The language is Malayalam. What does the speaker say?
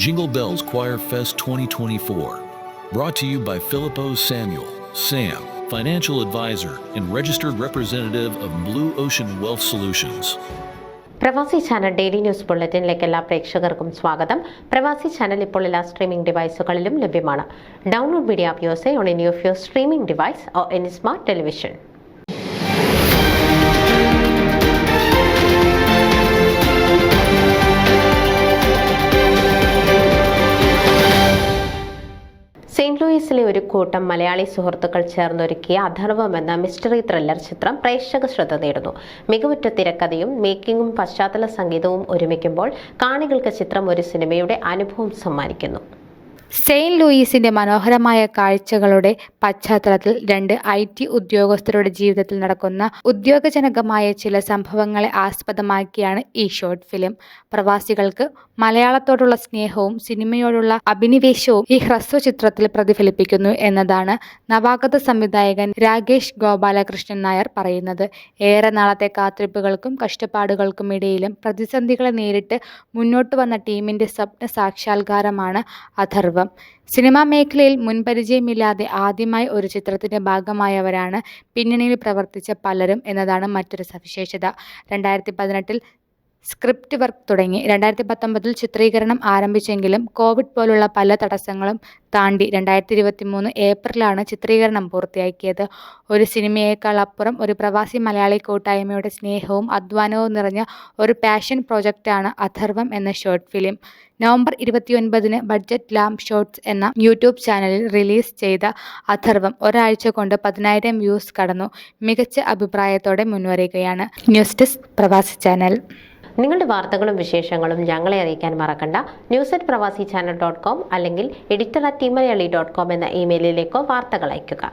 Jingle Bells Choir Fest 2024. Brought to you by Filippo Samuel, Sam, financial advisor and registered representative of Blue Ocean Wealth Solutions. പ്രവാസി ചാനൽ ഡെയിലി ന്യൂസ് ബുള്ളറ്റിനിലേക്ക് എല്ലാ പ്രേക്ഷകർക്കും സ്വാഗതം. പ്രവാസി ചാനൽ ഇപ്പോൾ എല്ലാ സ്ട്രീമിംഗ് ഡിവൈസുകളിലും ലഭ്യമാണ്. Download media app use on any of your streaming device or any smart television. Saint ലൂയിസിലെ ഒരു കൂട്ടം മലയാളി സുഹൃത്തുക്കൾ ചേർന്നൊരുക്കിയ അഥർവം എന്ന മിസ്റ്ററി ത്രില്ലർ ചിത്രം പ്രേക്ഷക ശ്രദ്ധ നേടുന്നു. മികവുറ്റ തിരക്കഥയും മേക്കിങ്ങും പശ്ചാത്തല സംഗീതവും ഒരുമിക്കുമ്പോൾ കാണികൾക്ക് ചിത്രം ഒരു സിനിമയുടെ അനുഭവം സമ്മാനിക്കുന്നു. സെയിന്റ് ലൂയിസിന്റെ മനോഹരമായ കാഴ്ചകളുടെ പശ്ചാത്തലത്തിൽ രണ്ട് IT ഉദ്യോഗസ്ഥരുടെ ജീവിതത്തിൽ നടക്കുന്ന ഉദ്യോഗജനകമായ ചില സംഭവങ്ങളെ ആസ്പദമാക്കിയാണ് ഈ ഷോർട്ട് ഫിലിം. പ്രവാസികൾക്ക് മലയാളത്തോടുള്ള സ്നേഹവും സിനിമയോടുള്ള അഭിനിവേശവും ഈ ഹ്രസ്വ ചിത്രത്തിൽ പ്രതിഫലിപ്പിക്കുന്നു എന്നതാണ് നവാഗത സംവിധായകൻ രാകേഷ് ഗോപാലകൃഷ്ണൻ നായർ പറയുന്നത്. ഏറെ നാളത്തെ കാത്തിരിപ്പുകൾക്കും കഷ്ടപ്പാടുകൾക്കും ഇടയിലും പ്രതിസന്ധികളെ നേരിട്ട് മുന്നോട്ട് വന്ന ടീമിന്റെ സ്വപ്ന സാക്ഷാത്കാരമാണ് അഥർവം. സിനിമാ മേഖലയിൽ മുൻപരിചയമില്ലാതെ ആദ്യമായി ഒരു ചിത്രത്തിന്റെ ഭാഗമായവരാണ് പിന്നണിയിൽ പ്രവർത്തിച്ച പലരും എന്നതാണ് മറ്റൊരു സവിശേഷത. 2018 സ്ക്രിപ്റ്റ് വർക്ക് തുടങ്ങി 2019 ചിത്രീകരണം ആരംഭിച്ചെങ്കിലും കോവിഡ് പോലുള്ള പല തടസ്സങ്ങളും താണ്ടി 2023 ഏപ്രിലാണ് ചിത്രീകരണം പൂർത്തിയാക്കിയത്. ഒരു സിനിമയേക്കാൾ അപ്പുറം ഒരു പ്രവാസി മലയാളി കൂട്ടായ്മയുടെ സ്നേഹവും അധ്വാനവും നിറഞ്ഞ ഒരു പാഷൻ പ്രോജക്റ്റാണ് അഥർവം എന്ന short film. November 29 budget lamp shots എന്ന യൂട്യൂബ് ചാനലിൽ റിലീസ് ചെയ്ത അഥർവം ഒരാഴ്ച കൊണ്ട് 10,000 വ്യൂസ് കടന്നു മികച്ച അഭിപ്രായത്തോടെ മുൻവരികയാണ്. News desk Pravasi channel. നിങ്ങളുടെ വാർത്തകളും വിശേഷങ്ങളും ഞങ്ങളെ അറിയിക്കാൻ മറക്കണ്ട. news@pravasichannel.com അല്ലെങ്കിൽ editor@tmalayali.com എന്ന ഇമെയിലിലേക്കോ വാർത്തകൾ അയയ്ക്കുക.